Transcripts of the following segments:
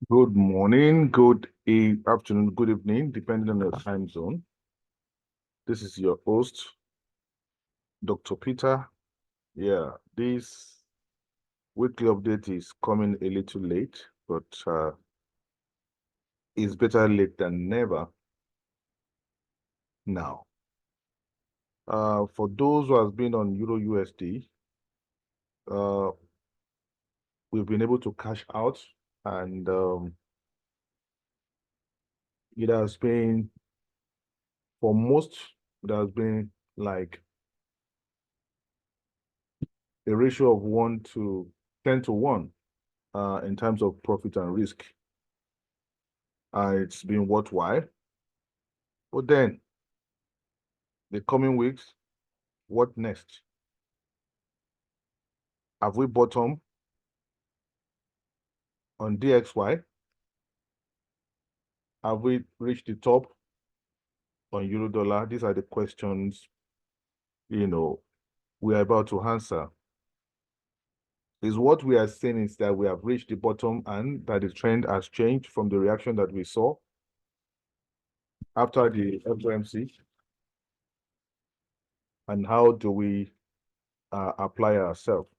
Good morning, afternoon, good evening, depending on the time zone. This is your host, Dr. Peter. Yeah, this weekly update is coming a little late, but it's better late than never now. For those who have been on Euro USD, uh, we've been able to cash out, and it has been, for most, it has been like a ratio of 10 to 1 in terms of profit and risk. It's been worthwhile. But then, the coming weeks, what next? Have we bottomed on DXY? Have we reached the top on euro dollar? These are the questions, we are about to answer. Is what we are saying is that we have reached the bottom and that the trend has changed from the reaction that we saw after the FOMC? And how do we apply ourselves?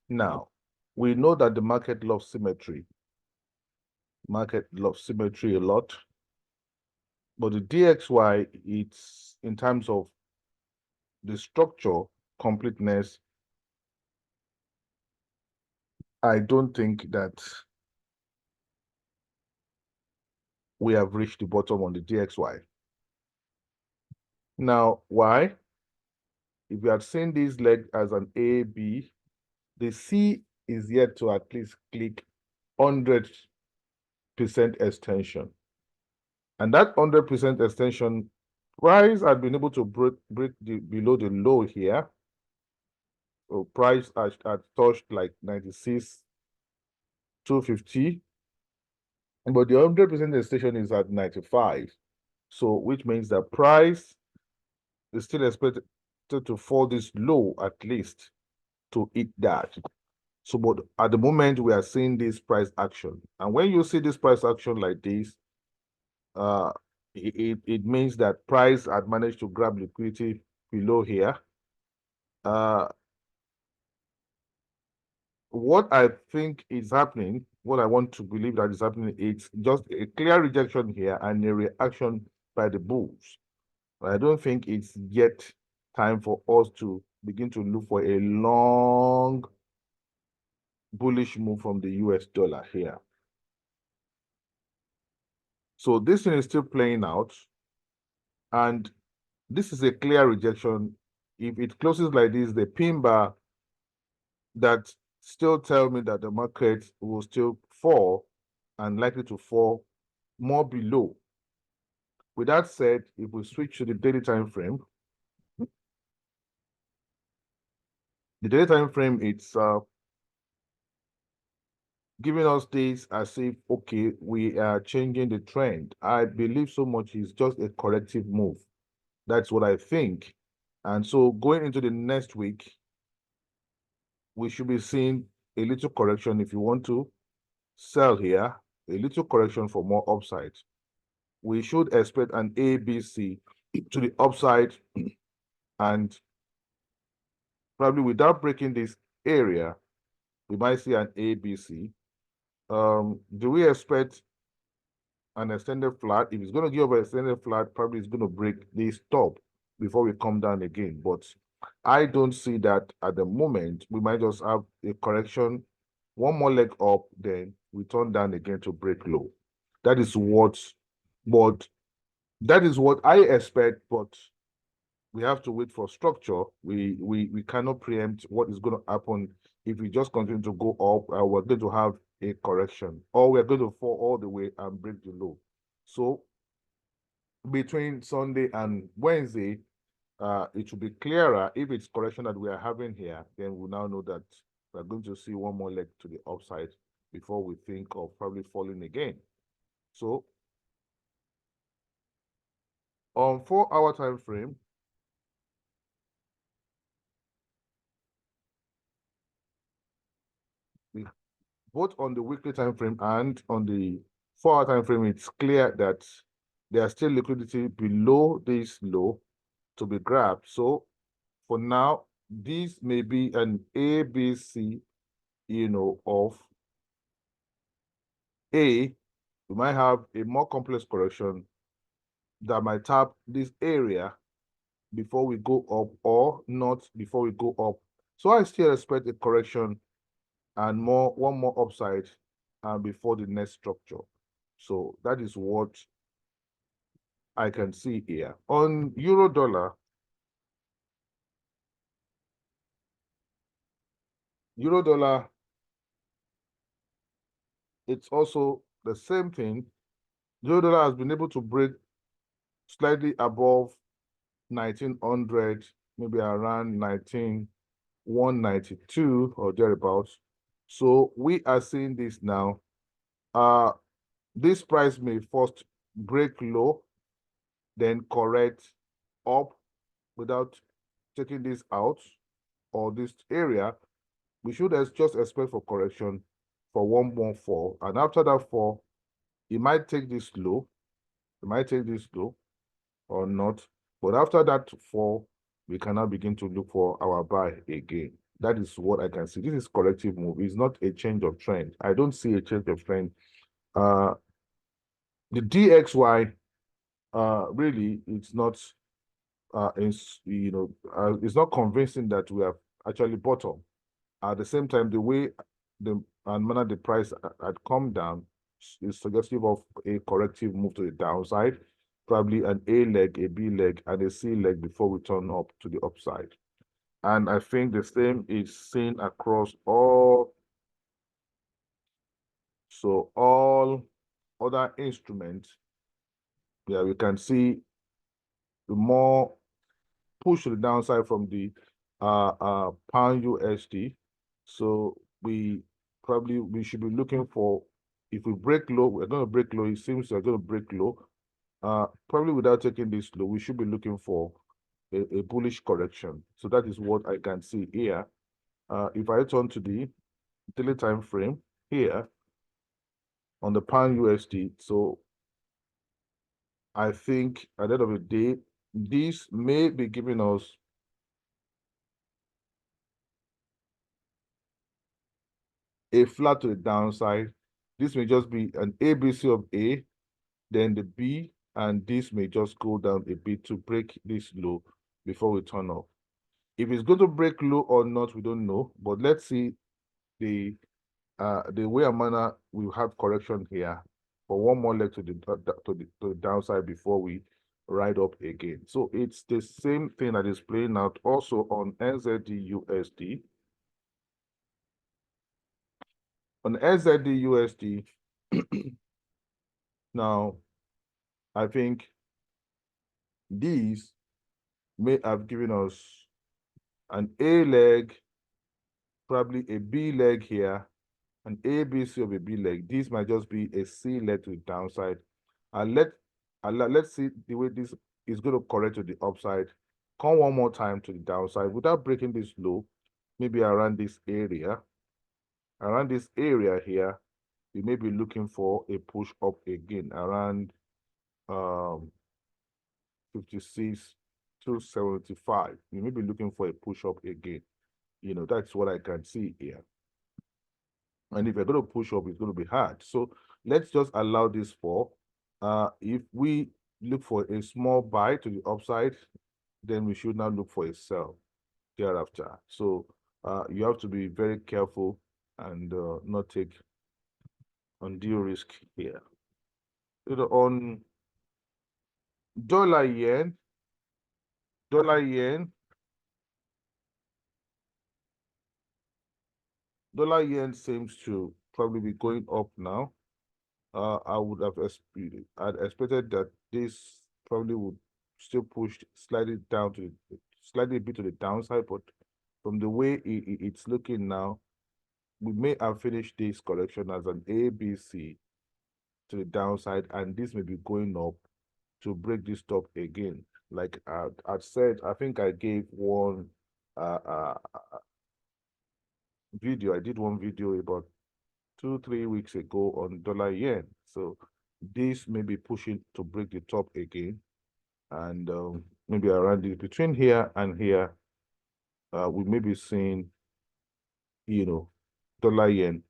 Now, we know that the market loves symmetry. Market loves symmetry a lot. But the DXY, it's in terms of the structure, completeness, I don't think that we have reached the bottom on the DXY. Now, why? If you had seen this leg as an A, B, the C is yet to at least click 100% extension. And that 100% extension, price had been able to break below the low here. So price had touched like 96,250. But the 100% extension is at 95. So which means that price is still expected to fall this low at least to hit that. So, but at the moment we are seeing this price action. And when you see this price action like this, it means that price had managed to grab liquidity below here. What I think is happening, what I want to believe that is happening, it's just a clear rejection here and a reaction by the bulls. I don't think it's yet time for us to begin to look for a long bullish move from the US dollar here. So this thing is still playing out. And this is a clear rejection. If it closes like this, the pin bar that still tell me that the market will still fall and likely to fall more below. With that said, if we switch to the daily time frame, the daily time frame, it's giving us this as if, okay, we are changing the trend. I believe so much is just a corrective move. That's what I think. And so going into the next week, we should be seeing a little correction if you want to sell here, a little correction for more upside. We should expect an ABC to the upside and probably without breaking this area, we might see an ABC. Do we expect an extended flat? If it's going to give an extended flat, probably it's going to break this top before we come down again. But I don't see that at the moment. We might just have a correction, one more leg up, then we turn down again to break low. That is what I expect, but we have to wait for structure. We cannot preempt what is going to happen if we just continue to go up. We're going to have a correction, or we're going to fall all the way and break the low. So between Sunday and Wednesday, it will be clearer. If it's correction that we are having here, then we now know that we're going to see one more leg to the upside before we think of probably falling again. So on 4-hour time frame, both on the weekly time frame and on the 4-hour time frame, it's clear that there are still liquidity below this low to be grabbed. So for now, this may be an ABC, of A. We might have a more complex correction that might tap this area before we go up, or not before we go up. So I still expect a correction and one more upside before the next structure. So that is what I can see here. On euro dollar, it's also the same thing. Euro dollar has been able to break slightly above 1900, maybe around 192 or thereabouts. So we are seeing this now. This price may first break low, then correct up without taking this out or this area. We should just expect for correction for one more fall. And after that fall, it might take this low. It might take this low or not. But after that fall, we can now begin to look for our buy again. That is what I can see. This is corrective move. It's not a change of trend. I don't see a change of trend. The DXY, really, it's not, it's not convincing that we have actually bottomed. At the same time, the way and manner the price had come down is suggestive of a corrective move to the downside, probably an A leg, a B leg, and a C leg before we turn up to the upside. And I think the same is seen across all other instruments. Yeah, we can see the more push to the downside from the pound USD. So we should be looking for, if we break low, we're going to break low. It seems we're going to break low. Probably without taking this low, we should be looking for a bullish correction. So that is what I can see here. If I turn to the daily time frame here on the pound USD, so I think at the end of the day, this may be giving us a flat to the downside. This may just be an ABC of A, then the B, and this may just go down a bit to break this low before we turn off. If it's going to break low or not, we don't know. But let's see the way and manner we have correction here for one more leg to the downside before we ride up again. So it's the same thing that is playing out also on Nzdusd USD. On Nzdusd USD, now I think these may have given us an A leg, probably a B leg here, an ABC of a B leg. This might just be a C leg to the downside. And let's see the way this is going to correct to the upside. Come one more time to the downside without breaking this low, maybe around this area. Around this area here, we may be looking for a push up again around 56 to 75. We may be looking for a push up again. That's what I can see here. And if you're going to push up, it's going to be hard. So let's just allow this fall. If we look for a small buy to the upside, then we should now look for a sell thereafter. So you have to be very careful and not take undue risk here. On dollar yen, dollar yen seems to probably be going up now. I would have expected that this probably would still push slightly down to slightly a bit to the downside, but from the way it's looking now, we may have finished this correction as an ABC to the downside, and this may be going up to break this top again. Like I said, I think I gave one video. I did one video about 2-3 weeks ago on dollar yen. So this may be pushing to break the top again, and maybe around it between here and here, we may be seeing, dollar yen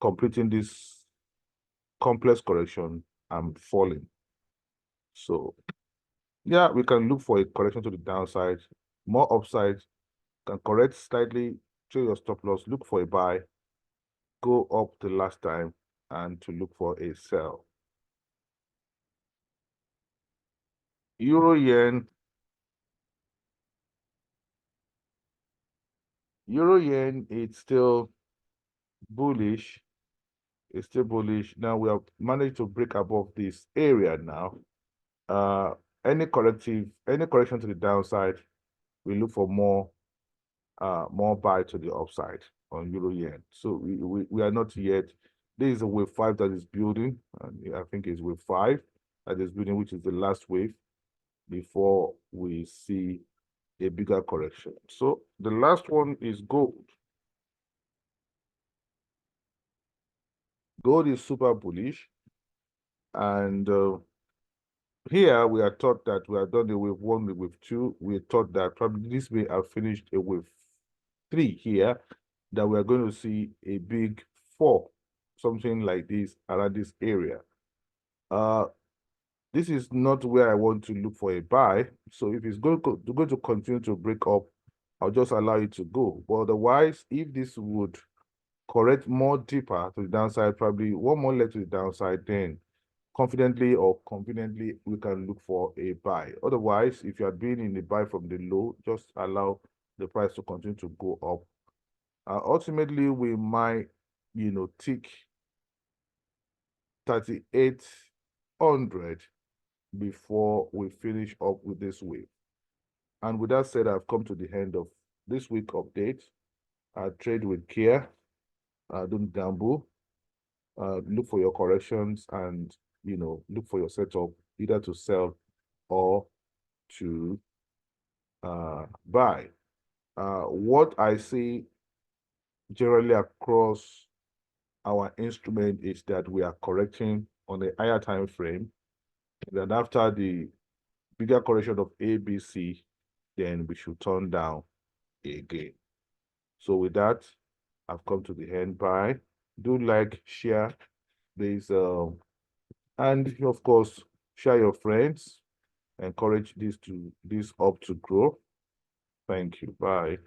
completing this complex correction and falling. So yeah, we can look for a correction to the downside, more upside, can correct slightly, trade your stop loss, look for a buy, go up the last time, and to look for a sell. Euro yen, it's still bullish. It's still bullish. Now we have managed to break above this area now. Any correction to the downside, we look for more buy to the upside on Euro yen. So we are not yet. This is a wave 5 that is building, and I think it's wave 5 that is building, which is the last wave before we see a bigger correction. So the last one is gold. Gold is super bullish, and here we are taught that we are done the wave 1, the wave 2. We are taught that probably this may have finished a wave 3 here, that we are going to see a big 4, something like this around this area. This is not where I want to look for a buy. So if it's going to continue to break up, I'll just allow it to go. But otherwise, if this would correct more deeper to the downside, probably one more leg to the downside, then confidently or conveniently, we can look for a buy. Otherwise, if you are being in the buy from the low, just allow the price to continue to go up. Ultimately, we might, tick 3,800 before we finish up with this wave. And with that said, I've come to the end of this week update. Trade with care. Don't gamble. Look for your corrections and, look for your setup either to sell or to buy. What I see generally across our instrument is that we are correcting on a higher time frame. Then after the bigger correction of ABC, then we should turn down again. So with that, I've come to the end. Bye. Do like, share this, and of course, share your friends. Encourage this up to grow. Thank you. Bye.